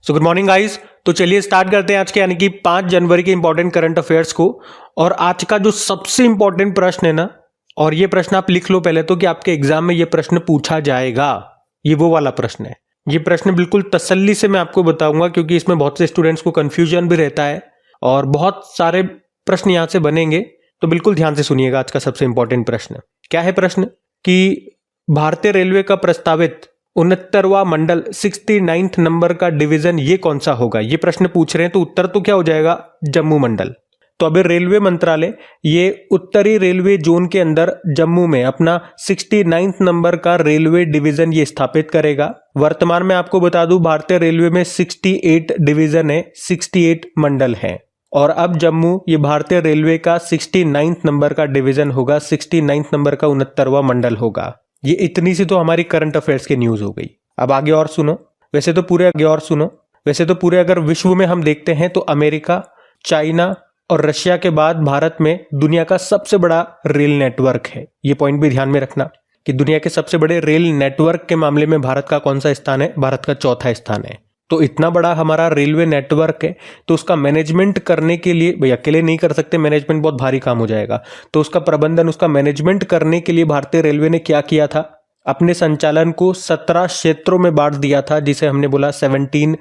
So good morning guys. तो चलिए start करते हैं आज के यानी कि 5 जनवरी के इंपॉर्टेंट करंट अफेयर्स को। और आज का जो सबसे इंपॉर्टेंट प्रश्न है ना, और ये प्रश्न आप लिख लो पहले तो कि आपके एग्जाम में ये प्रश्न पूछा जाएगा, ये वो वाला प्रश्न है। ये प्रश्न बिल्कुल तसल्ली से मैं आपको बताऊंगा क्योंकि इसमें बहुत से स्टूडेंट्स को कंफ्यूजन भी रहता है और बहुत सारे प्रश्न यहाँ से बनेंगे। तो बिल्कुल ध्यान से सुनिएगा आज का सबसे इंपॉर्टेंट प्रश्न। क्या है प्रश्न कि भारतीय रेलवे का प्रस्तावित 69वां मंडल 69th नंबर का डिवीजन ये कौन सा होगा, ये प्रश्न पूछ रहे हैं। तो उत्तर तो क्या हो जाएगा, जम्मू मंडल। तो अभी रेलवे मंत्रालय ये उत्तरी रेलवे जोन के अंदर जम्मू में अपना 69th नंबर का रेलवे डिवीजन ये स्थापित करेगा। वर्तमान में आपको बता दूं भारतीय रेलवे में 68 डिवीजन है, 68 मंडल है। और अब जम्मू ये भारतीय रेलवे का 69th नंबर का डिवीजन होगा, 69th नंबर का 69वां मंडल होगा। ये इतनी सी तो हमारी करंट अफेयर्स की न्यूज हो गई। अब आगे और सुनो। वैसे तो पूरे अगर विश्व में हम देखते हैं तो अमेरिका, चाइना और रशिया के बाद भारत में दुनिया का सबसे बड़ा रेल नेटवर्क है। ये पॉइंट भी ध्यान में रखना कि दुनिया के सबसे बड़े रेल नेटवर्क के मामले में भारत का कौन सा स्थान है, भारत का चौथा स्थान है। तो इतना बड़ा हमारा रेलवे नेटवर्क है तो उसका मैनेजमेंट करने के लिए, भाई अकेले नहीं कर सकते, मैनेजमेंट बहुत भारी काम हो जाएगा। तो उसका प्रबंधन, उसका मैनेजमेंट करने के लिए भारतीय रेलवे ने क्या किया था, अपने संचालन को 17 क्षेत्रों में बांट दिया था, जिसे हमने बोला 17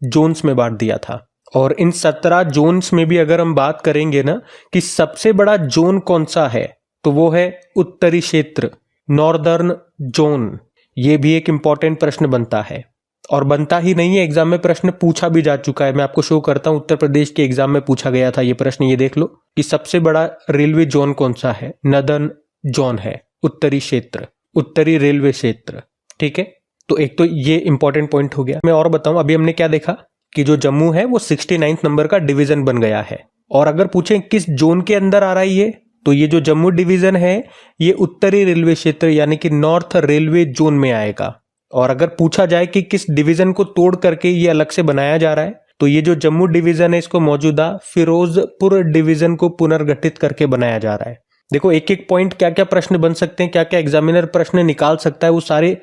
जोन्स में बांट दिया था। और इन 17 जोन्स में भी अगर हम बात करेंगे ना कि सबसे बड़ा जोन कौन सा है, तो वो है उत्तरी क्षेत्र, नॉर्दर्न जोन। ये भी एक इंपॉर्टेंट प्रश्न बनता है और बनता ही नहीं है, एग्जाम में प्रश्न पूछा भी जा चुका है। मैं आपको शो करता हूं, उत्तर प्रदेश के एग्जाम में पूछा गया था ये प्रश्न। ये देख लो कि सबसे बड़ा रेलवे जोन कौन सा है, नदर्न जोन है, उत्तरी क्षेत्र, उत्तरी रेलवे क्षेत्र। ठीक है, तो एक तो ये इंपॉर्टेंट पॉइंट हो गया। मैं और बताऊं, अभी हमने क्या देखा कि जो जम्मू है वो 69th नंबर का डिवीजन बन गया है। और अगर पूछें किस जोन के अंदर आ रहा है ये, तो ये जो जम्मू डिवीजन है ये उत्तरी रेलवे क्षेत्र यानी कि नॉर्थ रेलवे जोन में आएगा। और अगर पूछा जाए कि किस डिवीजन को तोड़ करके ये अलग से बनाया जा रहा है, तो ये जो जम्मू डिवीजन है इसको मौजूदा फिरोजपुर डिवीजन को पुनर्गठित करके बनाया जा रहा है। देखो एक एक पॉइंट क्या क्या प्रश्न बन सकते हैं, क्या क्या एग्जामिनर प्रश्न निकाल सकता है, वो सारे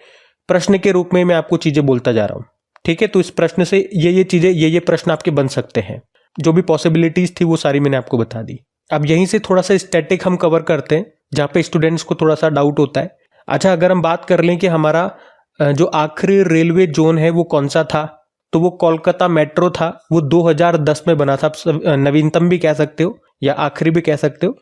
प्रश्न के रूप में मैं आपको चीजें बोलता जा रहा हूं। ठीक है, तो इस प्रश्न से ये चीजें, ये प्रश्न आपके बन सकते हैं। जो भी पॉसिबिलिटीज थी वो सारी मैंने आपको बता दी। अब यहीं से थोड़ा सा स्टैटिक हम कवर करते हैं जहां पे स्टूडेंट्स को थोड़ा सा डाउट होता है। अच्छा, अगर हम बात कर लें कि हमारा जो आखिरी रेलवे जोन है वो कौन सा था, तो वो कोलकाता मेट्रो था। वो 2010 में बना था, नवीनतम भी कह सकते हो या आखिरी भी कह सकते हो।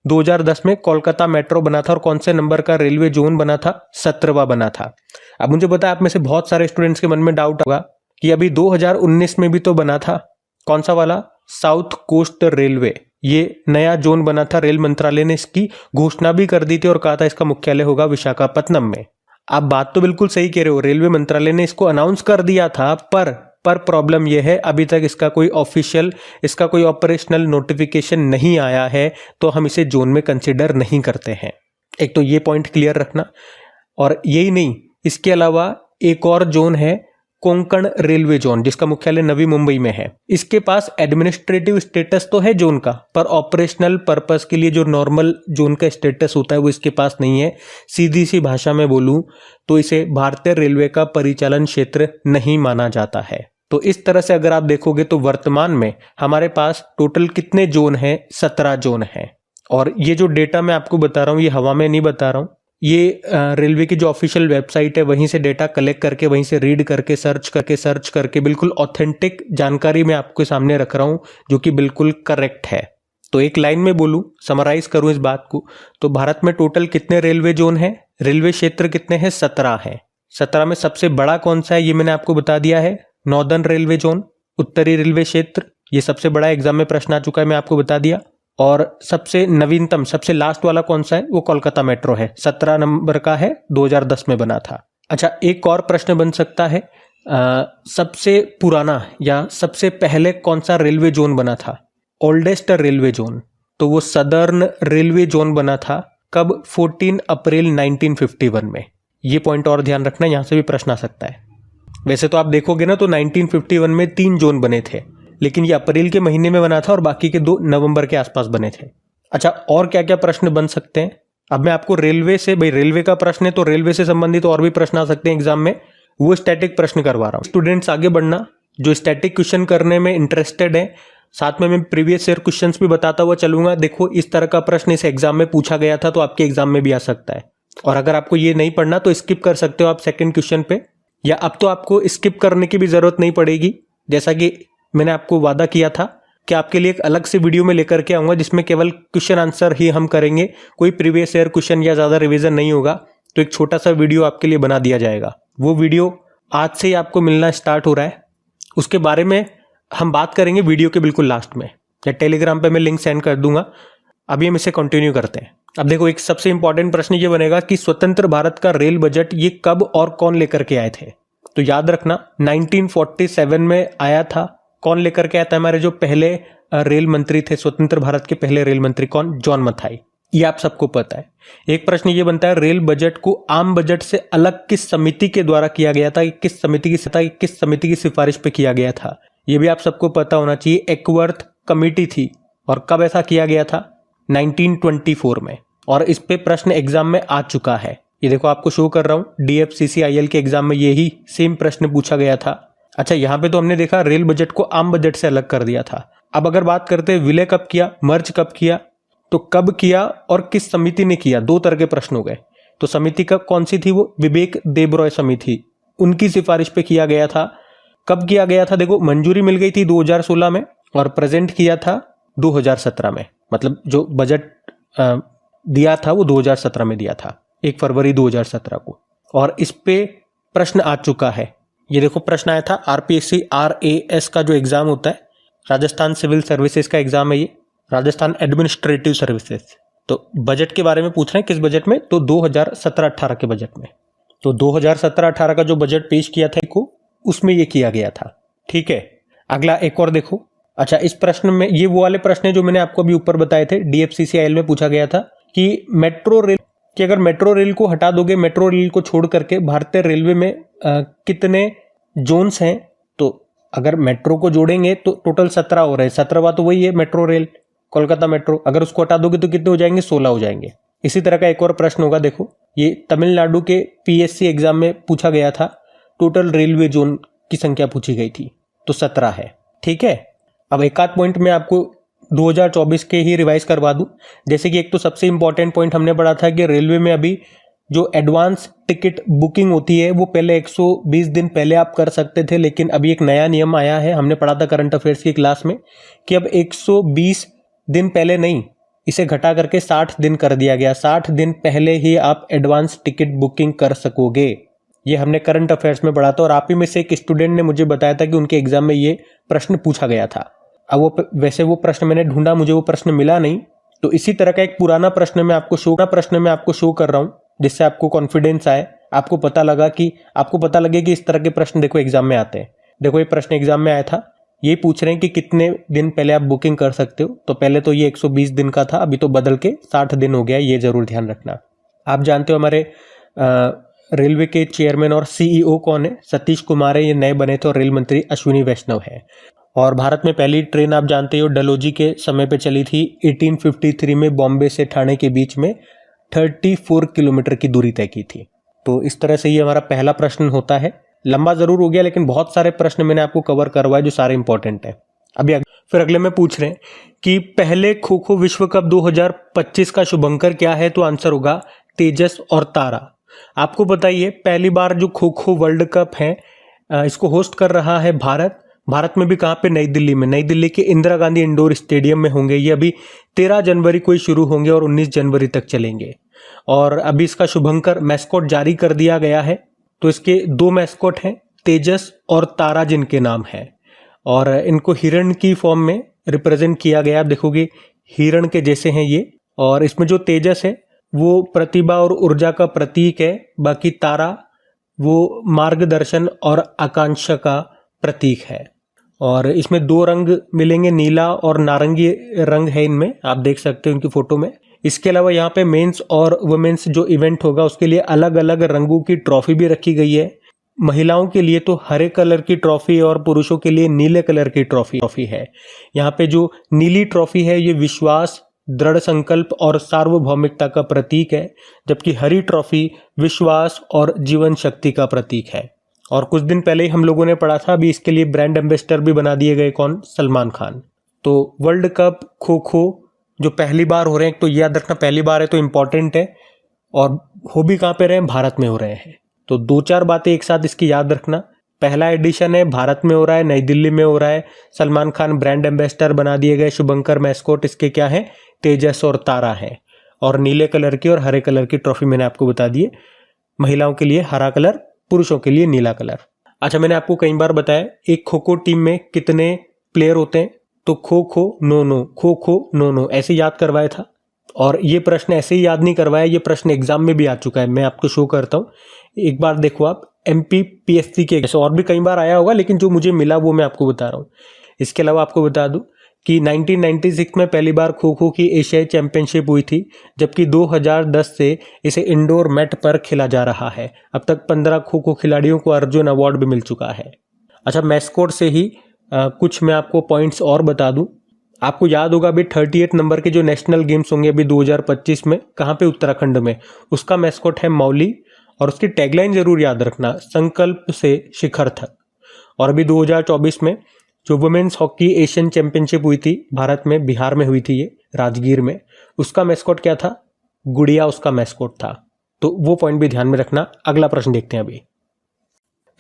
2010 में कोलकाता मेट्रो बना था और कौन से नंबर का रेलवे जोन बना था, 17वां बना था। अब मुझे पता है आप में से बहुत सारे स्टूडेंट्स के मन में डाउट होगा कि अभी 2019 में भी तो बना था, कौन सा वाला, साउथ कोस्ट रेलवे। ये नया जोन बना था, रेल मंत्रालय ने इसकी घोषणा भी कर दी थी और कहा था इसका मुख्यालय होगा विशाखापत्तनम में। आप बात तो बिल्कुल सही कह रहे हो, रेलवे मंत्रालय ने इसको अनाउंस कर दिया था, पर प्रॉब्लम यह है अभी तक इसका कोई ऑफिशियल, इसका कोई ऑपरेशनल नोटिफिकेशन नहीं आया है, तो हम इसे जोन में कंसिडर नहीं करते हैं। एक तो ये पॉइंट क्लियर रखना। और यही नहीं, इसके अलावा एक और जोन है कोंकण रेलवे जोन, जिसका मुख्यालय नवी मुंबई में है। इसके पास एडमिनिस्ट्रेटिव स्टेटस तो है जोन का, पर ऑपरेशनल पर्पस के लिए जो नॉर्मल जोन का स्टेटस होता है वो इसके पास नहीं है। सीधी सी भाषा में बोलूं तो इसे भारतीय रेलवे का परिचालन क्षेत्र नहीं माना जाता है। तो इस तरह से अगर आप देखोगे तो वर्तमान में हमारे पास टोटल कितने जोन हैं, 17 जोन हैं। और ये जो डेटा मैं आपको बता रहा हूँ ये हवा में नहीं बता रहा हूँ, ये रेलवे की जो ऑफिशियल वेबसाइट है वहीं से डेटा कलेक्ट करके, वहीं से रीड करके, सर्च करके बिल्कुल ऑथेंटिक जानकारी मैं आपके सामने रख रहा हूं जो कि बिल्कुल करेक्ट है। तो एक लाइन में बोलूं, समराइज करूं इस बात को, तो भारत में टोटल कितने रेलवे जोन हैं, रेलवे क्षेत्र कितने हैं, 17 हैं। 17 में सबसे बड़ा कौन सा है ये मैंने आपको बता दिया है, नॉर्दर्न रेलवे जोन, उत्तरी रेलवे क्षेत्र, ये सबसे बड़ा एग्जाम में प्रश्न आ चुका है, मैं आपको बता दिया। और सबसे नवीनतम, सबसे लास्ट वाला कौन सा है, वो कोलकाता मेट्रो है, 17 नंबर का है, 2010 में बना था। अच्छा, एक और प्रश्न बन सकता है, सबसे पुराना या सबसे पहले कौन सा रेलवे जोन बना था, ओल्डेस्ट रेलवे जोन, तो वो सदर्न रेलवे जोन बना था। कब, 14 अप्रैल 1951 में। ये पॉइंट और ध्यान रखना, यहां से भी प्रश्न आ सकता है। वैसे तो आप देखोगे ना तो 1951 में 3 जोन बने थे, लेकिन ये अप्रैल के महीने में बना था और बाकी के 2 नवंबर के आसपास बने थे। अच्छा, और क्या क्या प्रश्न बन सकते हैं, अब मैं आपको रेलवे से, भाई रेलवे का प्रश्न है तो रेलवे से संबंधित और भी प्रश्न आ सकते हैं एग्जाम में, वो स्टैटिक प्रश्न करवा रहा हूं। स्टूडेंट्स आगे बढ़ना, जो स्टैटिक क्वेश्चन करने में इंटरेस्टेड है, साथ में मैं प्रीवियस ईयर क्वेश्चंस भी बताता हुआ चलूंगा। देखो इस तरह का प्रश्न इस एग्जाम में पूछा गया था, तो आपके एग्जाम में भी आ सकता है। और अगर आपको ये नहीं पढ़ना तो स्किप कर सकते हो आप सेकंड क्वेश्चन पे, या अब तो आपको स्किप करने की भी जरूरत नहीं पड़ेगी। जैसा कि मैंने आपको वादा किया था कि आपके लिए एक अलग से वीडियो में लेकर के आऊंगा जिसमें केवल क्वेश्चन आंसर ही हम करेंगे, कोई प्रीवियस ईयर क्वेश्चन या ज्यादा रिवीजन नहीं होगा। तो एक छोटा सा वीडियो आपके लिए बना दिया जाएगा। वो वीडियो आज से ही आपको मिलना स्टार्ट हो रहा है। उसके बारे में हम बात करेंगे वीडियो के बिल्कुल लास्ट में, या टेलीग्राम पे मैं लिंक सेंड कर दूंगा। अभी हम इसे कंटिन्यू करते हैं। अब देखो एक सबसे इंपॉर्टेंट प्रश्न ये बनेगा कि स्वतंत्र भारत का रेल बजट ये कब और कौन लेकर के आए थे। तो याद रखना 1947 में आया था। कौन लेकर के आया था? हमारे जो पहले रेल मंत्री थे, स्वतंत्र भारत के पहले रेल मंत्री कौन? जॉन मथाई। ये आप सबको पता है। एक प्रश्न ये बनता है, रेल बजट को आम बजट से अलग किस समिति के द्वारा किया गया था? किस समिति की सिफारिश पे किया गया था? ये भी आप सबको पता होना चाहिए। एकवर्थ कमेटी थी। और कब ऐसा किया गया था? 1924 में। और इस पे प्रश्न एग्जाम में आ चुका है। ये देखो आपको शो कर रहा हूं, DFCCIL के एग्जाम में यही सेम प्रश्न पूछा गया था। अच्छा, यहां पे तो हमने देखा रेल बजट को आम बजट से अलग कर दिया था। अब अगर बात करते हैं विलय कब किया, मर्ज कब किया, तो कब किया और किस समिति ने किया, दो तरह के प्रश्न हो गए। तो समिति कब कौन सी थी? वो विवेक देबरॉय समिति, उनकी सिफारिश पे किया गया था। कब किया गया था? देखो मंजूरी मिल गई थी 2016 में और प्रेजेंट किया था 2017 में। मतलब जो बजट दिया था वो 2017 में दिया था, 1 फरवरी 2017 को। और इस पे प्रश्न आ चुका है। ये देखो प्रश्न आया था RPSC RAS का जो एग्जाम होता है, राजस्थान सिविल सर्विसेज का एग्जाम है ये, राजस्थान एडमिनिस्ट्रेटिव सर्विसेज। तो बजट के बारे में पूछ रहे हैं, किस बजट में? तो 2017-18 के बजट में। तो 2017-18 का जो बजट पेश किया था को, उसमें ये किया गया था। ठीक है, अगला एक और देखो। अच्छा, इस प्रश्न में ये वो वाले प्रश्न है जो मैंने आपको अभी ऊपर बताए थे, DFCCIL में पूछा गया था कि मेट्रो रेल कि अगर मेट्रो रेल को हटा दोगे, मेट्रो रेल को छोड़ करके भारतीय रेलवे में कितने जोन्स हैं? तो अगर मेट्रो को जोड़ेंगे तो टोटल 17 हो रहे हैं। 17वां तो वही है मेट्रो रेल, कोलकाता मेट्रो। अगर उसको हटा दोगे तो कितने हो जाएंगे? 16 हो जाएंगे। इसी तरह का एक और प्रश्न होगा। देखो ये तमिलनाडु के PSC एग्जाम में पूछा गया था। टोटल रेलवे जोन की संख्या पूछी गई थी, तो 17 है। ठीक है, अब एक आध पॉइंट में आपको 2024 के ही रिवाइज करवा दूं। जैसे कि एक तो सबसे इंपॉर्टेंट पॉइंट हमने पढ़ा था कि रेलवे में अभी जो एडवांस टिकट बुकिंग होती है वो पहले 120 दिन पहले आप कर सकते थे, लेकिन अभी एक नया नियम आया है। हमने पढ़ा था करंट अफेयर्स की क्लास में कि अब 120 दिन पहले नहीं, इसे घटा करके 60 दिन कर दिया गया। 60 दिन पहले ही आप एडवांस टिकट बुकिंग कर सकोगे। ये हमने करंट अफेयर्स में पढ़ा था। और आप ही में से एक स्टूडेंट ने मुझे बताया था कि उनके एग्जाम में ये प्रश्न पूछा गया था। अब वैसे वो प्रश्न मैंने ढूंढा, मुझे वो प्रश्न मिला नहीं। तो इसी तरह का एक पुराना प्रश्न मैं आपको शो कर रहा हूं, जिससे आपको कॉन्फिडेंस आए, आपको पता लगे कि इस तरह के प्रश्न देखो एग्जाम में आते हैं। देखो ये प्रश्न एग्जाम में आया था। ये पूछ रहे हैं कि कितने दिन पहले आप बुकिंग कर सकते हो। तो पहले तो ये 120 दिन का था, अभी तो बदल के 60 दिन हो गया। ये जरूर ध्यान रखना। आप जानते हो हमारे रेलवे के चेयरमैन और CEO कौन है? सतीश कुमार है। ये नए बने थे। और रेल मंत्री अश्विनी वैष्णव है। और भारत में पहली ट्रेन आप जानते हो डलहौजी के समय पे चली थी 1853 में, बॉम्बे से ठाणे के बीच में 34 किलोमीटर की दूरी तय की थी। तो इस तरह से ये हमारा पहला प्रश्न होता है। लंबा जरूर हो गया, लेकिन बहुत सारे प्रश्न मैंने आपको कवर करवाए जो सारे इंपॉर्टेंट हैं। अभी फिर अगले में पूछ रहे हैं कि पहले खो खो विश्व कप 2025 का शुभंकर क्या है? तो आंसर होगा तेजस और तारा। आपको बताइए पहली बार जो खो खो वर्ल्ड कप है इसको होस्ट कर रहा है भारत में भी कहाँ पे? नई दिल्ली में। नई दिल्ली के इंदिरा गांधी इंडोर स्टेडियम में होंगे। ये अभी 13 जनवरी को ही शुरू होंगे और 19 जनवरी तक चलेंगे। और अभी इसका शुभंकर मैस्कॉट जारी कर दिया गया है। तो इसके 2 मैस्कॉट हैं, तेजस और तारा जिनके नाम है। और इनको हिरण की फॉर्म में रिप्रेजेंट किया गया। आप देखोगे हिरण के जैसे हैं ये। और इसमें जो तेजस है वो प्रतिभा और ऊर्जा का प्रतीक है। बाकी तारा वो मार्गदर्शन और आकांक्षा का प्रतीक है। और इसमें 2 रंग मिलेंगे, नीला और नारंगी रंग है इनमें, आप देख सकते हो इनकी फोटो में। इसके अलावा यहाँ पे मेंस और वुमेन्स जो इवेंट होगा उसके लिए अलग अलग रंगों की ट्रॉफी भी रखी गई है। महिलाओं के लिए तो हरे कलर की ट्रॉफी और पुरुषों के लिए नीले कलर की ट्रॉफी है। यहाँ पे जो नीली ट्रॉफी है ये विश्वास, दृढ़ संकल्प और सार्वभौमिकता का प्रतीक है, जबकि हरी ट्रॉफी विश्वास और जीवन शक्ति का प्रतीक है। और कुछ दिन पहले ही हम लोगों ने पढ़ा था, अभी इसके लिए ब्रांड एम्बेसडर भी बना दिए गए, कौन? सलमान खान। तो वर्ल्ड कप खो खो जो पहली बार हो रहे हैं, तो याद रखना पहली बार है तो इम्पॉर्टेंट है, और हो भी कहाँ पे रहे हैं? भारत में हो रहे हैं। तो 2-4 बातें एक साथ इसकी याद रखना। पहला एडिशन है, भारत में हो रहा है, नई दिल्ली में हो रहा है, सलमान खान ब्रांड एम्बेसडर बना दिए गए, शुभंकर मैस्कोट इसके क्या है? तेजस और तारा है, और नीले कलर की और हरे कलर की ट्रॉफी मैंने आपको बता दी है। महिलाओं के लिए हरा कलर, पुरुषों के लिए नीला कलर। अच्छा, मैंने आपको कई बार बताया एक खो खो टीम में कितने प्लेयर होते हैं, तो kho kho no no, kho kho no no, ऐसे याद करवाया था। और ये प्रश्न ऐसे ही याद नहीं करवाया, ये प्रश्न एग्जाम में भी आ चुका है, मैं आपको शो करता हूँ, एक बार देखो आप। MPPSC के ऐसे और भी कई बार आया होगा, लेकिन जो मुझे मिला वो मैं आपको बता रहा हूँ। इसके अलावा आपको बता दूं कि 1996 में पहली बार खो खो की एशियाई चैंपियनशिप हुई थी, जबकि 2010 से इसे इंडोर मैट पर खेला जा रहा है। अब तक 15 खो खो खिलाड़ियों को अर्जुन अवार्ड भी मिल चुका है। अच्छा, मैस्कोट से ही कुछ मैं आपको पॉइंट्स और बता दूं। आपको याद होगा अभी 38 नंबर के जो नेशनल गेम्स होंगे अभी 2025 में, कहाँ पे? उत्तराखंड में। उसका मैस्कोट है मौली, और उसकी टैगलाइन जरूर याद रखना, संकल्प से शिखर तक। और अभी 2024 में जो वुमेन्स हॉकी एशियन चैंपियनशिप हुई थी भारत में, बिहार में हुई थी ये, राजगीर में, उसका मैस्कोट क्या था? गुड़िया उसका मैस्कोट था। तो वो पॉइंट भी ध्यान में रखना। अगला प्रश्न देखते हैं अभी।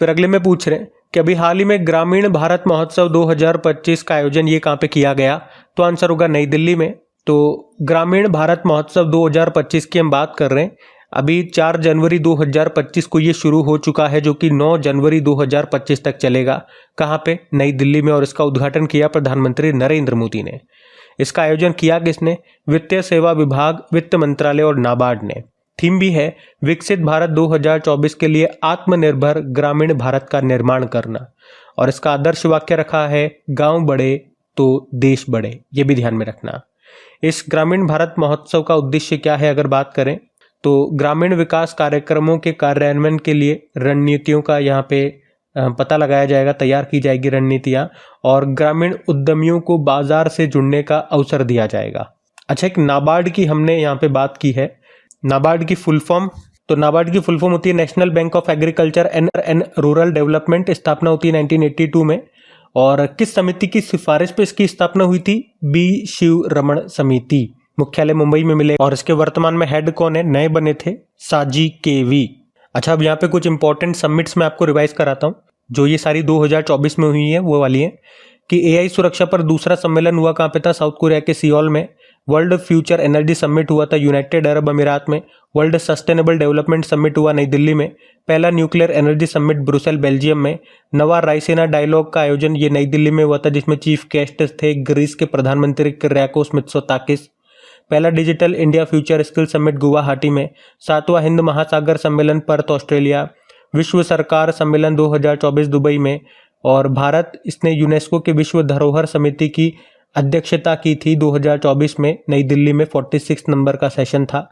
फिर अगले में पूछ रहे हैं कि अभी हाल ही में ग्रामीण भारत महोत्सव 2025 का आयोजन ये कहाँ पे किया गया? तो आंसर होगा नई दिल्ली में। तो ग्रामीण भारत महोत्सव 2025 की हम बात कर रहे हैं। अभी 4 जनवरी 2025 को ये शुरू हो चुका है, जो कि 9 जनवरी 2025 तक चलेगा। कहाँ पे? नई दिल्ली में। और इसका उद्घाटन किया प्रधानमंत्री नरेंद्र मोदी ने। इसका आयोजन किया किसने? वित्तीय सेवा विभाग, वित्त मंत्रालय और नाबार्ड ने। थीम भी है विकसित भारत 2024 के लिए आत्मनिर्भर ग्रामीण भारत का निर्माण करना। और इसका आदर्श वाक्य रखा है, गांव बढ़े तो देश बढ़े। ये भी ध्यान में रखना। इस ग्रामीण भारत महोत्सव का उद्देश्य क्या है अगर बात करें, तो ग्रामीण विकास कार्यक्रमों के कार्यान्वयन के लिए रणनीतियों का यहाँ पे पता लगाया जाएगा, तैयार की जाएगी रणनीतियाँ, और ग्रामीण उद्यमियों को बाजार से जुड़ने का अवसर दिया जाएगा। अच्छा, एक नाबार्ड की हमने यहाँ पे बात की है। नाबार्ड की फुल फॉर्म, तो नाबार्ड की फुल फॉर्म होती है national bank of agriculture and rural development. स्थापना होती है 1982 में। और किस समिति की सिफारिश पे इसकी स्थापना हुई थी? बी शिव रमण समिति। मुख्यालय मुंबई में मिले। और इसके वर्तमान में हेड कौन है? नए बने थे साजी केवी। अच्छा, अब यहाँ पे कुछ इंपॉर्टेंट समिट्स मैं आपको रिवाइज कराता हूँ, जो ये सारी 2024 में हुई है वो वाली है। कि AI सुरक्षा पर दूसरा सम्मेलन हुआ कहाँ पे था? साउथ कोरिया के सियोल में। वर्ल्ड फ्यूचर एनर्जी समिट हुआ था यूनाइटेड अरब अमीरात में। वर्ल्ड सस्टेनेबल डेवलपमेंट समिट हुआ नई दिल्ली में। पहला nuclear energy summit Brussels Belgium में। नवा रायसीना डायलॉग का आयोजन ये नई दिल्ली में हुआ था, जिसमें चीफ गेस्ट थे ग्रीस के प्रधानमंत्री किर्याकोस मित्सोताकिस। पहला digital India future skill summit Guwahati में। 7वां हिंद महासागर सम्मेलन पर्थ ऑस्ट्रेलिया। विश्व सरकार सम्मेलन 2024 दुबई में। और भारत इसने यूनेस्को के विश्व धरोहर समिति की अध्यक्षता की थी 2024 में नई दिल्ली में। 46 नंबर का सेशन था।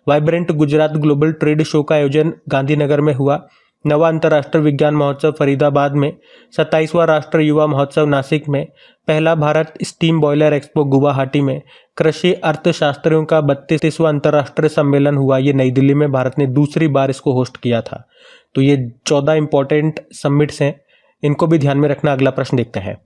Vibrant Gujarat global trade show का आयोजन गांधीनगर में हुआ। नवा अंतर्राष्ट्रीय विज्ञान महोत्सव फरीदाबाद में। 27वां राष्ट्रीय युवा महोत्सव नासिक में। पहला Bharat steam boiler expo Guwahati में। कृषि अर्थशास्त्रियों का 32वां अंतर्राष्ट्रीय सम्मेलन हुआ ये नई दिल्ली में। भारत ने दूसरी बार इसको होस्ट किया था। तो ये 14 इंपॉर्टेंट समिट्स हैं, इनको भी ध्यान में रखना। अगला प्रश्न देखते हैं।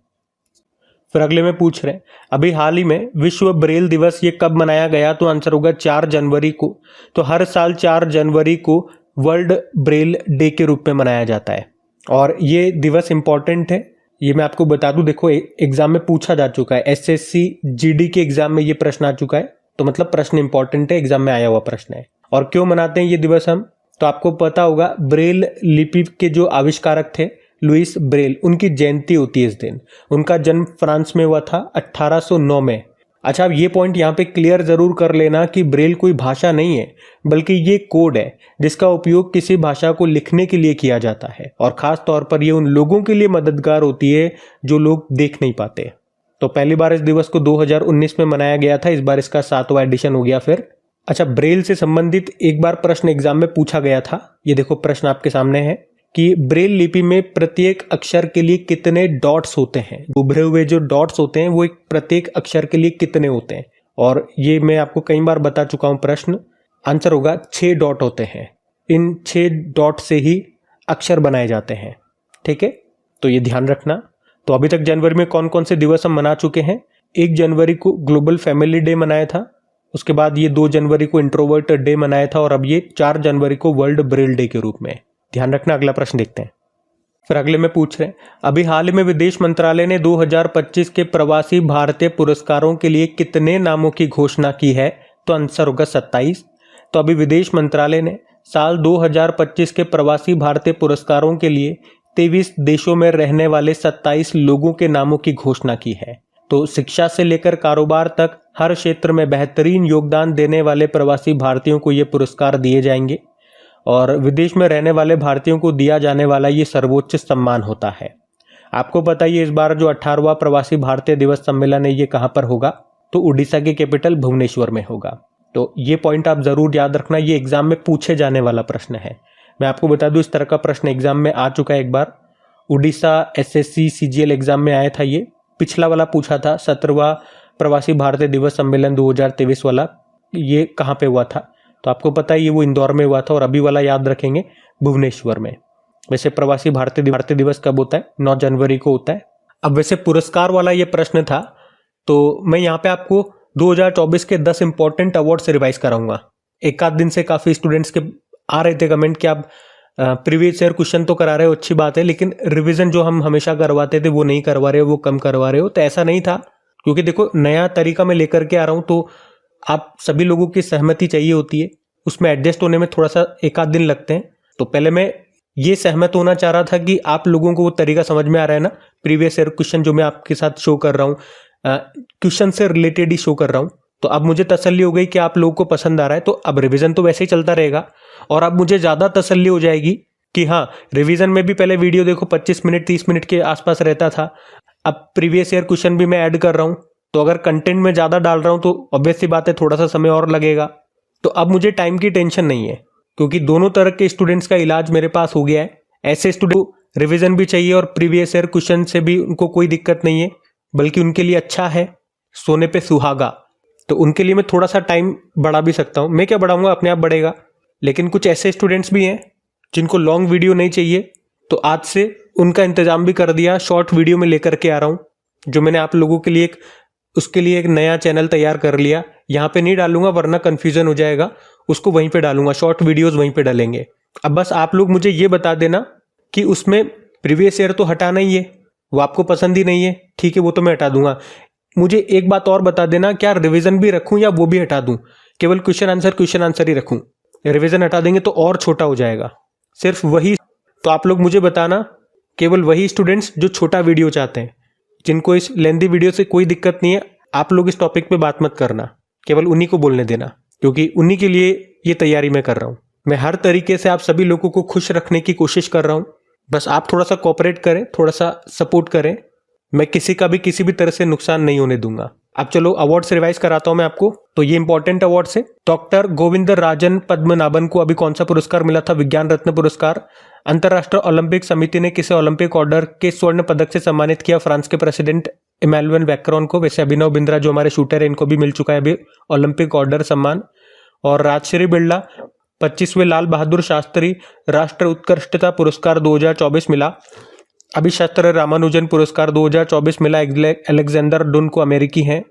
फिर अगले में पूछ रहे हैं अभी हाल ही में विश्व ब्रेल दिवस ये कब मनाया गया? तो आंसर होगा 4 जनवरी को। तो हर साल 4 जनवरी को वर्ल्ड ब्रेल डे के रूप में मनाया जाता है। और ये दिवस इंपॉर्टेंट है, ये मैं आपको बता दूं। देखो, एग्जाम में पूछा जा चुका है, SSC GD के एग्जाम में ये प्रश्न आ चुका है। तो मतलब प्रश्न इंपॉर्टेंट है, एग्जाम में आया हुआ प्रश्न है। और क्यों मनाते हैं ये दिवस हम? तो आपको पता होगा ब्रेल लिपि के जो आविष्कारक थे लुइस ब्रेल, उनकी जयंती होती है इस दिन। उनका जन्म फ्रांस में हुआ था 1809 में। अच्छा, अब ये पॉइंट यहाँ पे क्लियर जरूर कर लेना कि ब्रेल कोई भाषा नहीं है, बल्कि ये कोड है जिसका उपयोग किसी भाषा को लिखने के लिए किया जाता है। और खास तौर पर ये उन लोगों के लिए मददगार होती है जो लोग देख नहीं पाते। तो पहली बार इस दिवस को 2019 में मनाया गया था, इस बार इसका 7वां एडिशन हो गया फिर। अच्छा, ब्रेल से संबंधित एक बार प्रश्न एग्जाम में पूछा गया था। ये देखो प्रश्न आपके सामने है कि ब्रेल लिपि में प्रत्येक अक्षर के लिए कितने डॉट्स होते हैं। उभरे हुए जो डॉट्स होते हैं वो एक प्रत्येक अक्षर के लिए कितने होते हैं? और ये मैं आपको कई बार बता चुका हूं प्रश्न। आंसर होगा 6 डॉट होते हैं। इन 6 डॉट से ही अक्षर बनाए जाते हैं। ठीक है, तो ये ध्यान रखना। तो अभी तक जनवरी में कौन कौन से दिवस हम मना चुके हैं? 1 जनवरी को ग्लोबल फैमिली डे मनाया था, उसके बाद ये 2 जनवरी को इंट्रोवर्ट डे मनाया था, और अब ये 4 जनवरी को वर्ल्ड ब्रेल डे के रूप में। ध्यान रखना। अगला प्रश्न देखते हैं। फिर अगले में पूछ रहे हैं, अभी हाल ही में विदेश मंत्रालय ने 2025 के प्रवासी भारतीय पुरस्कारों के लिए कितने नामों की घोषणा की है? तो आंसर होगा 27। तो अभी विदेश मंत्रालय ने साल 2025 के प्रवासी भारतीय पुरस्कारों के लिए 23 देशों में रहने वाले 27 लोगों के नामों की घोषणा की है। तो शिक्षा से लेकर कारोबार तक हर क्षेत्र में बेहतरीन योगदान देने वाले प्रवासी भारतीयों को ये पुरस्कार दिए जाएंगे, और विदेश में रहने वाले भारतीयों को दिया जाने वाला ये सर्वोच्च सम्मान होता है। आपको पता है इस बार जो 18वां प्रवासी भारतीय दिवस सम्मेलन है ये कहाँ पर होगा? तो उड़ीसा के कैपिटल भुवनेश्वर में होगा। तो ये पॉइंट आप जरूर याद रखना, ये एग्जाम में पूछे जाने वाला प्रश्न है। मैं आपको बता दूं, इस तरह का प्रश्न एग्जाम में आ चुका है एक बार। उड़ीसा एसएससी सीजीएल एग्जाम में आया था, ये पिछला वाला पूछा था। 17वां प्रवासी भारतीय दिवस सम्मेलन 2023 वाला, ये कहाँ पे हुआ था? तो आपको पता है ये वो इंदौर में हुआ था, और अभी वाला याद रखेंगे भुवनेश्वर में। वैसे प्रवासी भारतीय दिवस कब होता है? 9 जनवरी को होता है। अब वैसे पुरस्कार वाला ये प्रश्न था, तो मैं यहाँ पे आपको 2024 के 10 इंपॉर्टेंट अवार्ड से रिवाइज कराऊंगा। एक आध दिन से काफी स्टूडेंट्स के आ रहे थे कमेंट कि आप प्रीवियस ईयर क्वेश्चन तो करा रहे हो, अच्छी बात है, लेकिन रिवीजन जो हम हमेशा करवाते थे वो नहीं करवा रहे हो, वो कम करवा रहे हो। तो ऐसा नहीं था, क्योंकि देखो नया तरीका मैं लेकर के आ रहा हूँ, तो आप सभी लोगों की सहमति चाहिए होती है, उसमें एडजस्ट होने में थोड़ा सा एक आध दिन लगते हैं। तो पहले मैं ये सहमत होना चाह रहा था कि आप लोगों को वो तरीका समझ में आ रहा है ना, प्रीवियस ईयर क्वेश्चन जो मैं आपके साथ शो कर रहा हूँ, क्वेश्चन से रिलेटेड ही शो कर रहा हूँ। तो अब मुझे तसल्ली हो गई कि आप लोगों को पसंद आ रहा है, तो अब रिवीजन तो वैसे ही चलता रहेगा, और अब मुझे ज़्यादा तसल्ली हो जाएगी कि हाँ, रिवीजन में भी पहले वीडियो देखो 25 मिनट 30 मिनट के आसपास रहता था, अब प्रीवियस ईयर क्वेश्चन भी मैं ऐड कर रहा हूँ। तो अगर कंटेंट में ज़्यादा डाल रहा हूँ तो ऑब्वियस सी बात है थोड़ा सा समय और लगेगा। तो अब मुझे टाइम की टेंशन नहीं है, क्योंकि दोनों तरह के स्टूडेंट्स का इलाज मेरे पास हो गया है। ऐसे स्टूडेंट को रिवीजन भी चाहिए और प्रीवियस ईयर क्वेश्चन से भी उनको कोई दिक्कत नहीं है, बल्कि उनके लिए अच्छा है, सोने पे सुहागा। तो उनके लिए मैं थोड़ा सा टाइम बढ़ा भी सकता हूँ। मैं क्या बढ़ाऊंगा, अपने आप बढ़ेगा। लेकिन कुछ ऐसे स्टूडेंट्स भी हैं जिनको लॉन्ग वीडियो नहीं चाहिए, तो आज से उनका इंतजाम भी कर दिया, शॉर्ट वीडियो में लेकर के आ रहा हूँ, जो मैंने आप लोगों के लिए उसके लिए एक नया चैनल तैयार कर लिया। यहाँ पे नहीं डालूंगा वरना कन्फ्यूजन हो जाएगा, उसको वहीं पे डालूंगा, शॉर्ट वीडियोस वहीं पे डालेंगे। अब बस आप लोग मुझे ये बता देना कि उसमें प्रीवियस ईयर तो हटाना ही है, वो आपको पसंद ही नहीं है, ठीक है, वो तो मैं हटा दूंगा। मुझे एक बात और बता देना, क्या रिवीजन भी रखूं या वो भी हटा दूं? केवल क्वेश्चन आंसर ही रखूं? रिवीजन हटा देंगे तो और छोटा हो जाएगा, सिर्फ वही। तो आप लोग मुझे बताना, केवल वही स्टूडेंट्स जो छोटा वीडियो चाहते हैं, जिनको इस लेंदी वीडियो से कोई दिक्कत नहीं है, आप लोग इस टॉपिक पे बात मत करना, केवल उन्हीं को बोलने देना, क्योंकि उन्हीं के लिए ये तैयारी मैं कर रहा हूँ। मैं हर तरीके से आप सभी लोगों को खुश रखने की कोशिश कर रहा हूँ, बस आप थोड़ा सा कोऑपरेट करें, थोड़ा सा सपोर्ट करें। मैं किसी का भी किसी भी तरह से नुकसान नहीं होने दूंगा। अब चलो अवार्ड से रिवाइज कराता हूं मैं आपको। तो ये इंपॉर्टेंट अवार्ड से डॉक्टर गोविंद राजन पद्मनाभन को अभी कौन सा पुरस्कार मिला था? विज्ञान रत्न पुरस्कार। अंतर्राष्ट्रीय ओलंपिक समिति ने किसे ओलंपिक ऑर्डर के स्वर्ण पदक से सम्मानित किया? फ्रांस के प्रेसिडेंट इमैनुअल मैक्रोन को। वैसे अभिनव बिंद्रा जो हमारे शूटर है, इनको भी मिल चुका है अभी ओलंपिक ऑर्डर सम्मान। और राजश्री बिरला 25वें लाल बहादुर शास्त्री राष्ट्र उत्कृष्टता पुरस्कार 2024 मिला। अभी शास्त्र रामानुजन पुरस्कार 2024 मिला। अलेक्जेंडर डुन को, अमेरिकी हैं।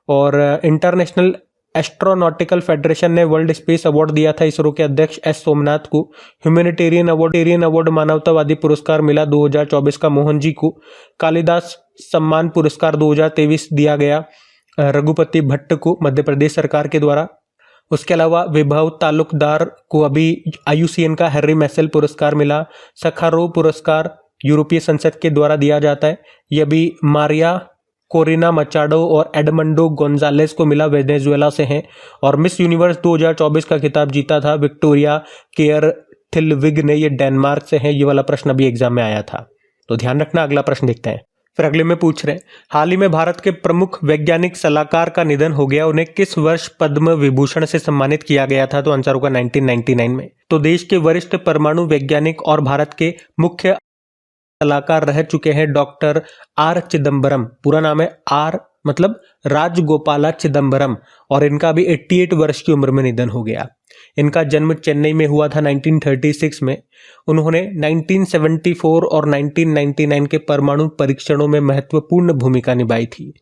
और इंटरनेशनल एस्ट्रोनॉटिकल फेडरेशन ने वर्ल्ड स्पेस अवार्ड दिया था इसरो के अध्यक्ष एस सोमनाथ को। ह्यूमैनिटेरियन अवार्ड मानवतावादी पुरस्कार मिला 2024 का मोहन जी को। कालिदास सम्मान पुरस्कार 2023 दिया गया रघुपति भट्ट को, मध्य प्रदेश सरकार के द्वारा। उसके अलावा विभव तालुकदार को अभी IUCN का हैरी मैसेल पुरस्कार मिला। सखारोव पुरस्कार यूरोपीय संसद के द्वारा दिया जाता है, ये अभी मारिया कोरिना मचाडो और एडमंडो गोंजालेस को मिला, वेनेजुएला से हैं। और मिस यूनिवर्स 2024 का खिताब जीता था विक्टोरिया केयर थिलविग ने, ये डेनमार्क से हैं। ये वाला प्रश्न अभी एग्जाम में आया था, तो ध्यान रखना। अगला प्रश्न देखते हैं। फिर अगले में पूछ रहे हैं, हाल ही में भारत के प्रमुख वैज्ञानिक सलाहकार का निधन हो गया, उन्हें किस वर्ष पद्म विभूषण से सम्मानित किया गया था? तो आंसर होगा 1999 में। तो देश के वरिष्ठ परमाणु वैज्ञानिक और भारत के मुख्य सलाहकार रह चुके हैं डॉक्टर R चिदम्बरम। पूरा नाम है R मतलब राजगोपाला चिदम्बरम, और इनका अभी 88 वर्ष की उम्र में निधन हो गया। इनका जन्म चेन्नई में हुआ था 1936 में। उन्होंने 1974 और 1999 के परमाणु परीक्षणों में महत्वपूर्ण भूमिका निभाई थी।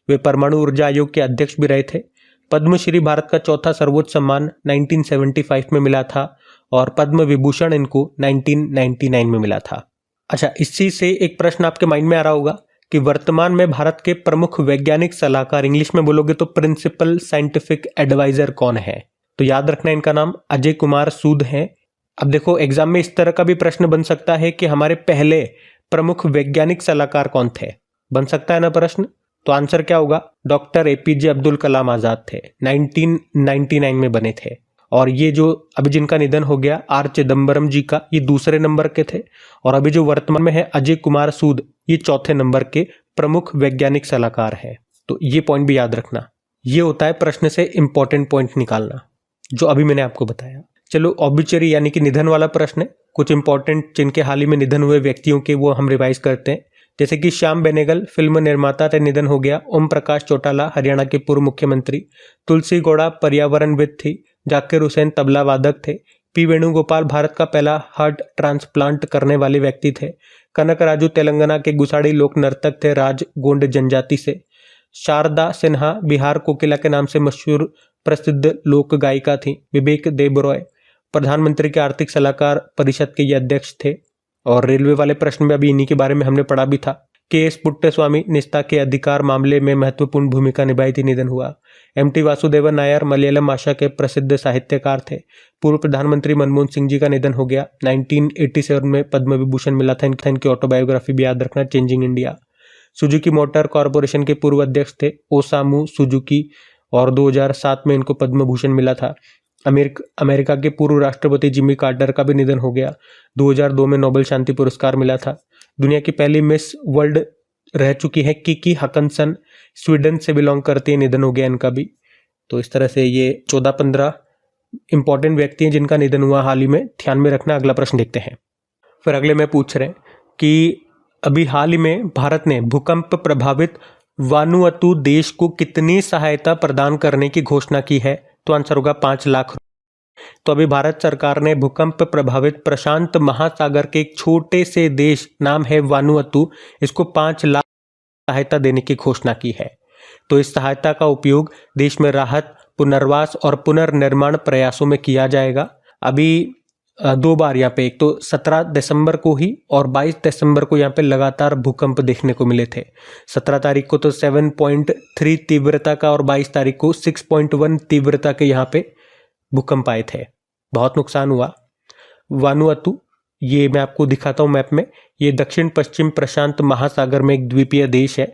वे परमाणु ऊर्जा आयोग के अध्यक्ष भी रहे थे। पद्मश्री भारत का चौथा सर्वोच्च सम्मान 1975 में मिला था और पद्म विभूषण इनको 1999 में मिला था। अच्छा, इसी से एक प्रश्न आपके माइंड में आ रहा होगा कि वर्तमान में भारत के प्रमुख वैज्ञानिक सलाहकार, इंग्लिश में बोलोगे तो प्रिंसिपल साइंटिफिक एडवाइजर कौन है? तो याद रखना इनका नाम अजय कुमार सूद है। अब देखो एग्जाम में इस तरह का भी प्रश्न बन सकता है कि हमारे पहले प्रमुख वैज्ञानिक सलाहकार कौन थे, बन सकता है ना प्रश्न। तो आंसर क्या होगा? डॉक्टर एपीजे अब्दुल कलाम आजाद थे, 1999 में बने थे। और ये जो अभी जिनका निधन हो गया आर चिदम्बरम जी का, ये दूसरे नंबर के थे। और अभी जो वर्तमान में है अजय कुमार सूद, ये चौथे नंबर के प्रमुख वैज्ञानिक सलाहकार हैं। तो ये पॉइंट भी याद रखना। ये होता है प्रश्न से इंपॉर्टेंट पॉइंट निकालना, जो अभी मैंने आपको बताया। चलो ऑब्ituary यानी कि निधन वाला प्रश्न है। कुछ इंपॉर्टेंट जिनके हाल ही में निधन हुए व्यक्तियों के वो हम रिवाइज करते हैं। जैसे कि श्याम बेनेगल फिल्म निर्माता थे, निधन हो गया। ओम प्रकाश चौटाला हरियाणा के पूर्व मुख्यमंत्री। तुलसी गौड़ा पर्यावरणविद थी। जाकिर हुसैन तबला वादक थे। पी वेणुगोपाल भारत का पहला हार्ट ट्रांसप्लांट करने वाले व्यक्ति थे। कनक राजू तेलंगाना के गुसाड़ी लोक नर्तक थे, राज गोंड जनजाति से। शारदा सिन्हा बिहार कोकिला के नाम से मशहूर प्रसिद्ध लोक गायिका थी। विवेक देबरॉय प्रधानमंत्री के आर्थिक सलाहकार परिषद के ये अध्यक्ष थे। और रेलवे वाले प्रश्न में अभी इन्हीं के बारे में हमने पढ़ा भी था। के.एस. पुट्टस्वामी निस्ता के अधिकार मामले में महत्वपूर्ण भूमिका निभाई थी, निधन हुआ। एम.टी. वासुदेवन नायर मलयालम भाषा के प्रसिद्ध साहित्यकार थे। पूर्व प्रधानमंत्री मनमोहन सिंह जी का निधन हो गया। 1987 में पद्म विभूषण मिला था। इनकी ऑटोबायोग्राफी भी याद रखना, changing India. Suzuki motor corporation के पूर्व अध्यक्ष थे ओसामू सुजुकी, और 2007 में इनको पद्म भूषण मिला था। अमेरिका के पूर्व राष्ट्रपति जिमी कार्टर का भी निधन हो गया। 2002 में नोबेल शांति पुरस्कार मिला था। दुनिया की पहली मिस वर्ल्ड रह चुकी है किकी हकनसन, स्वीडन से बिलोंग करती है, निधन हो गया इनका भी। तो इस तरह से ये 14-15 इंपॉर्टेंट व्यक्ति हैं जिनका निधन हुआ हाल ही में, ध्यान में रखना। अगला प्रश्न देखते हैं। फिर अगले में पूछ रहे हैं कि अभी हाल ही में भारत ने भूकंप प्रभावित वानुअतु देश को कितनी सहायता प्रदान करने की घोषणा की है? तो आंसर होगा 5 लाख। तो अभी भारत सरकार ने भूकंप प्रभावित प्रशांत महासागर के एक छोटे से देश, नाम है वानुअतु, इसको 5 लाख सहायता देने की घोषणा की है। तो इस सहायता का उपयोग देश में राहत, पुनर्वास और पुनर्निर्माण प्रयासों में किया जाएगा। अभी 2 बार यहाँ पे, एक तो 17 दिसंबर को ही और 22 दिसंबर को यहाँ पे लगातार भूकंप देखने को मिले थे। 17 तारीख को तो 7.3 तीव्रता का और 22 तारीख को 6.1 तीव्रता के यहाँ पे भूकंप आए थे। बहुत नुकसान हुआ। वानुअतु, ये मैं आपको दिखाता हूँ मैप में, ये दक्षिण पश्चिम प्रशांत महासागर में एक द्वीपीय देश है।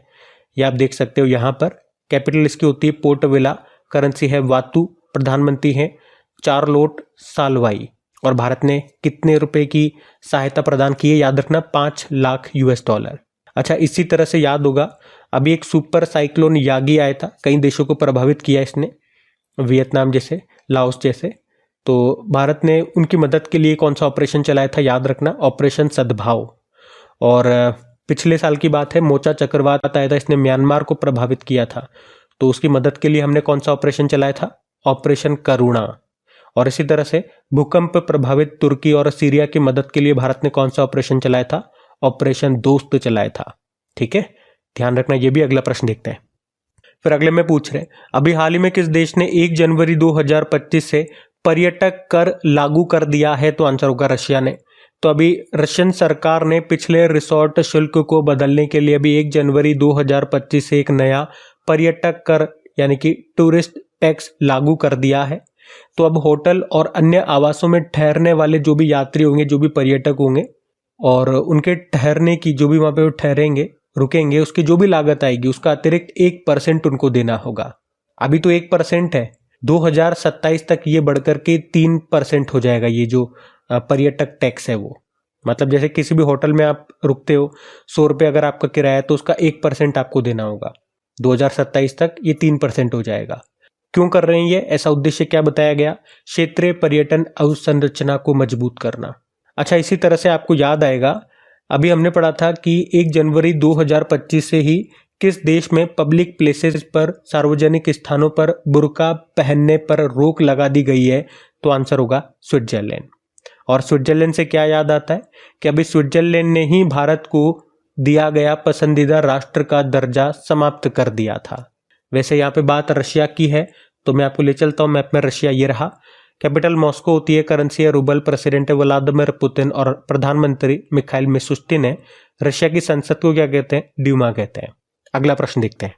ये आप देख सकते हो यहाँ पर। कैपिटल इसकी होती है पोर्ट विला, करेंसी है वातु, प्रधानमंत्री हैं चार्लोट साल्वाई। और भारत ने कितने रुपए की सहायता प्रदान की है? याद रखना, 5 लाख $। अच्छा, इसी तरह से याद होगा अभी एक सुपर साइक्लोन यागी आया था, कई देशों को प्रभावित किया इसने, वियतनाम जैसे, लाओस जैसे। तो भारत ने उनकी मदद के लिए कौन सा ऑपरेशन चलाया था? याद रखना, ऑपरेशन सद्भाव। और पिछले साल की बात है, मोचा चक्रवात आया था, इसने म्यांमार को प्रभावित किया था। तो उसकी मदद के लिए हमने कौन सा ऑपरेशन चलाया था? ऑपरेशन करुणा। और इसी तरह से भूकंप प्रभावित तुर्की और सीरिया की मदद के लिए भारत ने कौन सा ऑपरेशन चलाया था? ऑपरेशन दोस्त चलाया था। ठीक है, ध्यान रखना। ये भी अगला प्रश्न देखते हैं। फिर अगले में पूछ रहे हैं, अभी हाल ही में किस देश ने 1 जनवरी 2025 से पर्यटक कर लागू कर दिया है? तो आंसर होगा रशिया ने। तो अभी रशियन सरकार ने पिछले रिसोर्ट शुल्क को बदलने के लिए अभी 1 जनवरी 2025 से एक नया पर्यटक कर यानी कि टूरिस्ट टैक्स लागू कर दिया है। तो अब होटल और अन्य आवासों में ठहरने वाले जो भी यात्री होंगे, जो भी पर्यटक होंगे, और उनके ठहरने की, जो भी वहाँ पे ठहरेंगे, रुकेंगे, उसकी जो भी लागत आएगी उसका अतिरिक्त 1% उनको देना होगा। अभी तो 1% है, 2027 तक ये बढ़कर के 3% हो जाएगा। ये जो पर्यटक टैक्स है वो, मतलब जैसे किसी भी होटल में आप रुकते हो, 100 रुपये अगर आपका किराया है तो उसका 1% आपको देना होगा। 2027 तक ये 3% हो जाएगा। क्यों कर रहे हैं ये? ऐसा उद्देश्य क्या बताया गया? क्षेत्रीय पर्यटन अवसंरचना को मजबूत करना। अच्छा, इसी तरह से आपको याद आएगा, अभी हमने पढ़ा था कि 1 जनवरी 2025 से ही किस देश में पब्लिक प्लेसेस पर, सार्वजनिक स्थानों पर बुर्का पहनने पर रोक लगा दी गई है? तो आंसर होगा स्विट्जरलैंड। और स्विट्जरलैंड से क्या याद आता है कि अभी स्विट्जरलैंड ने ही भारत को दिया गया पसंदीदा राष्ट्र का दर्जा समाप्त कर दिया था। वैसे यहाँ पे बात रशिया की है तो मैं आपको ले चलता हूँ मैप में। रशिया ये रहा, कैपिटल मॉस्को होती है, करेंसी है रूबल, प्रेसिडेंट है व्लादिमीर पुतिन और प्रधानमंत्री मिखाइल मिशुस्तिन है। रशिया की संसद को क्या कहते हैं? ड्यूमा कहते हैं। अगला प्रश्न देखते हैं।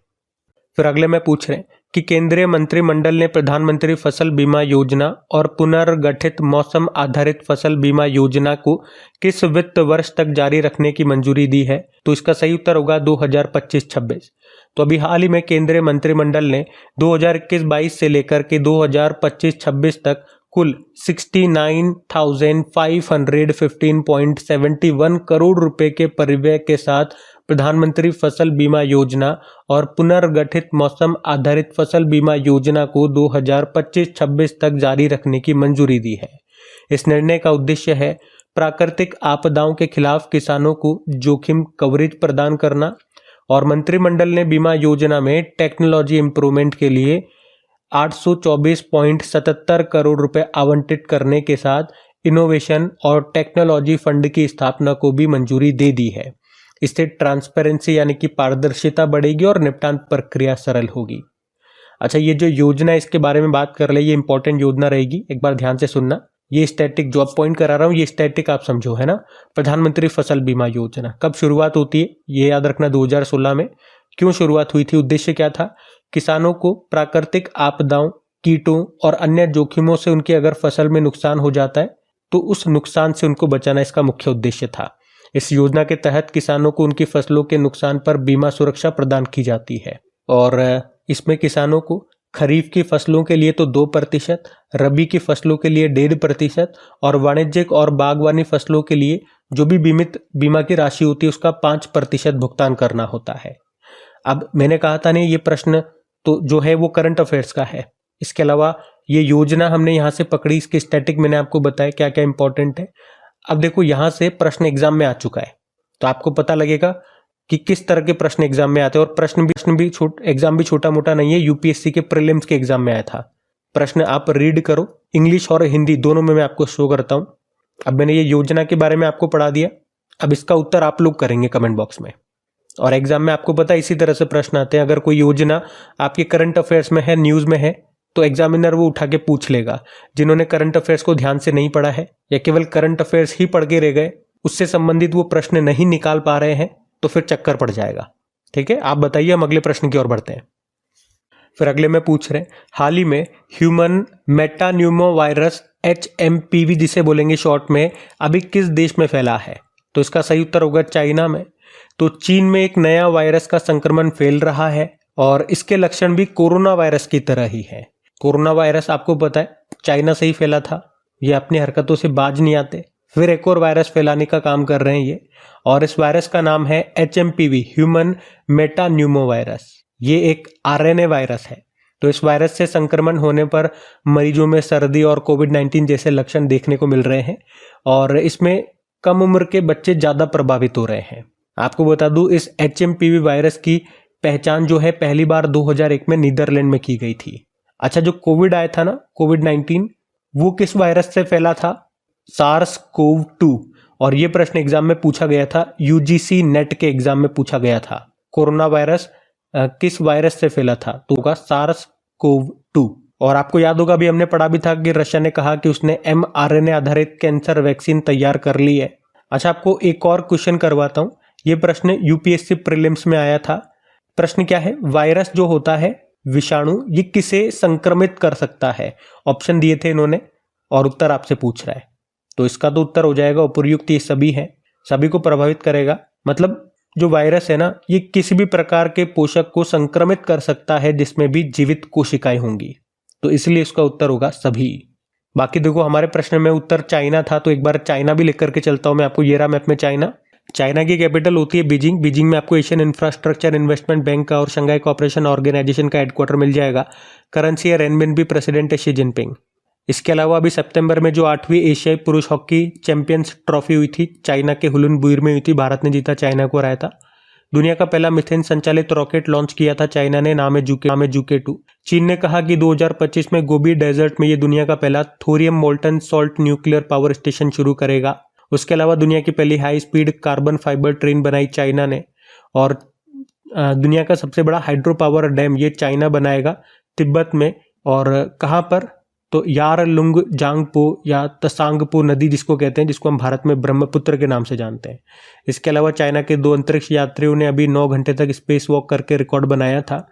फिर अगले में पूछ रहे हैं कि केंद्रीय मंत्रिमंडल ने प्रधानमंत्री फसल बीमा योजना और पुनर्गठित मौसम आधारित फसल बीमा योजना को किस वित्त वर्ष तक जारी रखने की मंजूरी दी है? तो इसका सही उत्तर होगा 2025-26। तो अभी हाल ही में केंद्रीय मंत्रिमंडल ने 2021-22 से लेकर के 2025-26 तक कुल 69,515.71 करोड़ रुपए के परिव्यय के साथ प्रधानमंत्री फसल बीमा योजना और पुनर्गठित मौसम आधारित फसल बीमा योजना को 2025-26 तक जारी रखने की मंजूरी दी है। इस निर्णय का उद्देश्य है प्राकृतिक आपदाओं के खिलाफ किसानों को जोखिम कवरेज प्रदान करना, और मंत्रिमंडल ने बीमा योजना में टेक्नोलॉजी इंप्रूवमेंट के लिए 824.77 करोड़ रुपए आवंटित करने के साथ इनोवेशन और टेक्नोलॉजी फंड की स्थापना को भी मंजूरी दे दी है। इससे ट्रांसपेरेंसी यानी कि पारदर्शिता बढ़ेगी और निपटान प्रक्रिया सरल होगी। अच्छा, ये जो योजना है इसके बारे में बात कर ले, ये इंपॉर्टेंट योजना रहेगी, एक बार ध्यान से सुनना। ये स्टैटिक जो आप पॉइंट करा रहा हूँ, ये स्टैटिक आप समझो, है ना। प्रधानमंत्री फसल बीमा योजना कब शुरुआत होती है ये याद रखना, 2016 में। क्यों शुरुआत हुई थी? उद्देश्य क्या था? किसानों को प्राकृतिक आपदाओं, कीटों और अन्य जोखिमों से उनकी अगर फसल में नुकसान हो जाता है तो उस नुकसान से उनको बचाना इसका मुख्य उद्देश्य था। इस योजना के तहत किसानों को उनकी फसलों के नुकसान पर बीमा सुरक्षा प्रदान की जाती है, और इसमें किसानों को खरीफ की फसलों के लिए तो 2%, रबी की फसलों के लिए 1.5% और वाणिज्यिक और बागवानी फसलों के लिए जो भी बीमित बीमा की राशि होती है उसका 5% भुगतान करना होता है। अब मैंने कहा था नहीं, ये प्रश्न तो जो है वो करंट अफेयर्स का है। इसके अलावा ये योजना हमने यहाँ से पकड़ी, इसके स्टैटिक मैंने आपको बताया क्या क्या इंपॉर्टेंट है। अब देखो यहाँ से प्रश्न एग्जाम में आ चुका है तो आपको पता लगेगा कि किस तरह के प्रश्न एग्जाम में आते हैं। और प्रश्न भी एग्जाम भी छोटा मोटा नहीं है, यूपीएससी के प्रीलिम्स के एग्जाम में आया था। प्रश्न आप रीड करो, इंग्लिश और हिंदी दोनों में मैं आपको शो करता हूँ। अब मैंने ये योजना के बारे में आपको पढ़ा दिया, अब इसका उत्तर आप लोग करेंगे कमेंट बॉक्स में। और एग्जाम में आपको पता है इसी तरह से प्रश्न आते हैं। अगर कोई योजना आपके करंट अफेयर्स में है, न्यूज में है, तो एग्जामिनर वो उठा के पूछ लेगा। जिन्होंने करंट अफेयर्स को ध्यान से नहीं पढ़ा है या केवल करंट अफेयर्स ही पढ़ के रह गए, उससे संबंधित वो प्रश्न नहीं निकाल पा रहे हैं, तो फिर चक्कर पड़ जाएगा। ठीक है, आप बताइए, हम अगले प्रश्न की ओर बढ़ते हैं। फिर अगले में पूछ रहे हैं, हाल ही में ह्यूमन मेटान्यूमो वायरस HMPV जिसे बोलेंगे शॉर्ट में, अभी किस देश में फैला है? तो इसका सही उत्तर होगा चाइना में। तो चीन में एक नया वायरस का संक्रमण फैल रहा है और इसके लक्षण भी कोरोना वायरस की तरह ही है। कोरोना वायरस आपको पता है चाइना से ही फैला था, ये अपनी हरकतों से बाज नहीं आते। फिर एक और वायरस फैलाने का काम कर रहे हैं ये, और इस वायरस का नाम है HMPV, ह्यूमन मेटान्यूमो वायरस। ये एक RNA वायरस है। तो इस वायरस से संक्रमण होने पर मरीजों में सर्दी और कोविड-19 जैसे लक्षण देखने को मिल रहे हैं, और इसमें कम उम्र के बच्चे ज्यादा प्रभावित हो रहे हैं। आपको बता दूं, इस HMPV वायरस की पहचान जो है पहली बार 2001 में नीदरलैंड में की गई थी। अच्छा, जो कोविड आया था ना, कोविड-19, वो किस वायरस से फैला था? SARS-CoV-2। और ये प्रश्न एग्जाम में पूछा गया था, UGC नेट के एग्जाम में पूछा गया था। कोरोना वायरस किस वायरस से फैला था? तो होगा SARS-CoV-2। और आपको याद होगा, अभी हमने पढ़ा भी था कि रशिया ने कहा कि उसने mRNA आधारित कैंसर वैक्सीन तैयार कर ली है। अच्छा, आपको एक और क्वेश्चन करवाता हूं। ये प्रश्न यूपीएससी प्रीलिम्स में आया था। प्रश्न क्या है? वायरस जो होता है, विषाणु, ये किसे संक्रमित कर सकता है? ऑप्शन दिए थे इन्होंने और उत्तर आपसे पूछ रहा है। तो इसका तो उत्तर हो जाएगा उपर्युक्त, ये सभी हैं, सभी को प्रभावित करेगा। मतलब जो वायरस है ना, ये किसी भी प्रकार के पोषक को संक्रमित कर सकता है जिसमें भी जीवित कोशिकाएं होंगी। तो इसलिए इसका उत्तर होगा सभी। बाकी देखो, हमारे प्रश्न में उत्तर चाइना था, तो एक बार चाइना भी लिख करके चलता हूं मैं आपको। ये रहा मैप में चाइना। चाइना की कैपिटल होती है बीजिंग। बीजिंग में आपको एशियन इंफ्रास्ट्रक्चर इन्वेस्टमेंट बैंक का और शंघाई कोऑपरेशन ऑर्गेनाइजेशन का हेडक्वार्टर मिल जाएगा। करेंसी है रेनमिनबी, प्रेसिडेंट है शी जिनपिंग। इसके अलावा अभी सितंबर में जो 8वीं एशियाई पुरुष हॉकी चैंपियंस ट्रॉफी हुई थी, चाइना के हुलुन बुइर में हुई थी। भारत ने जीता, चाइना को हराया था। दुनिया का पहला मीथेन संचालित रॉकेट लॉन्च किया था चाइना ने, नाम है जूके 2। चीन ने कहा कि 2025 में गोबी डेजर्ट में ये दुनिया का पहला thorium molten salt nuclear power station शुरू करेगा। उसके अलावा दुनिया की पहली high speed carbon fibre train बनाई चाइना ने, और दुनिया का सबसे बड़ा हाइड्रो पावर डैम ये चाइना बनाएगा तिब्बत में। और कहाँ पर, तो यारलुंग जांगपो या तसांगपो नदी जिसको कहते हैं, जिसको हम भारत में ब्रह्मपुत्र के नाम से जानते हैं। इसके अलावा चाइना के 2 अंतरिक्ष यात्रियों ने अभी 9 घंटे तक स्पेस वॉक करके रिकॉर्ड बनाया था।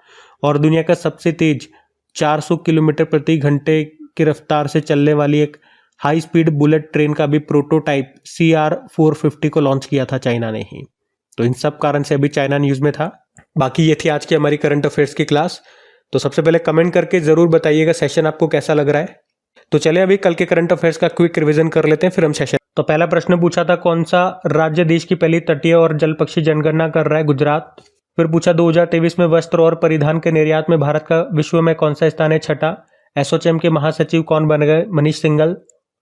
और दुनिया का सबसे तेज 400 किलोमीटर प्रति घंटे की रफ्तार से चलने वाली एक हाई स्पीड बुलेट ट्रेन का भी प्रोटोटाइप CR450 को लॉन्च किया था चाइना ने ही। तो इन सब कारण से अभी चाइना न्यूज़ में था। बाकी ये थी आज की हमारी करंट अफेयर्स की क्लास। तो सबसे पहले कमेंट करके ज़रूर बताइएगा सेशन आपको कैसा लग रहा है। तो चलिए अभी कल के करंट अफेयर्स का क्विक रिवीजन कर लेते हैं, फिर हम सेशन। तो पहला प्रश्न पूछा था कौन सा राज्य देश की पहली तटीय और जल पक्षी जनगणना कर रहा है, गुजरात। फिर पूछा 2023 में वस्त्र और परिधान के निर्यात में भारत का विश्व में कौन सा स्थान है, छठा। एसोचैम के महासचिव कौन बन गए, मनीष सिंघल।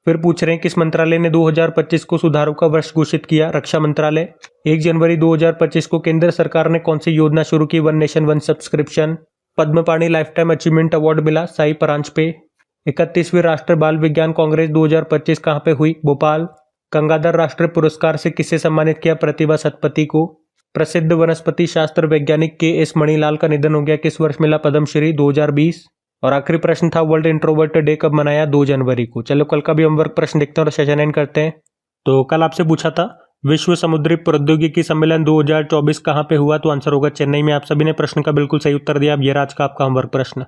फिर पूछ रहे हैं किस मंत्रालय ने 2025 को सुधारों का वर्ष घोषित किया, रक्षा मंत्रालय। 1 जनवरी 2025 को केंद्र सरकार ने कौन सी योजना शुरू की, वन नेशन वन सब्सक्रिप्शन। पद्म पाणि लाइफ टाइम अचीवमेंट अवार्ड मिला साई परांजपे। 31वीं राष्ट्रीय बाल विज्ञान कांग्रेस 2025 कहाँ पे हुई, भोपाल। गंगाधर राष्ट्रीय पुरस्कार से किसे सम्मानित किया, प्रतिभा सतपथी को। प्रसिद्ध वनस्पति शास्त्र वैज्ञानिक KS मणिलाल का निधन हो गया, किस वर्ष मिला पद्मश्री, 2020। और आखिरी प्रश्न था वर्ल्ड इंट्रोवर्ट डे कब मनाया, 2 जनवरी को। चलो कल का भी हम वर्क प्रश्न देखते हैं और सेशन एंड करते हैं। तो कल आपसे पूछा था विश्व समुद्री प्रौद्योगिकी सम्मेलन 2024 कहाँ पे हुआ, तो आंसर होगा चेन्नई में। आप सभी ने प्रश्न का बिल्कुल सही उत्तर दिया। अब ये आज का आपका होमवर्क प्रश्न।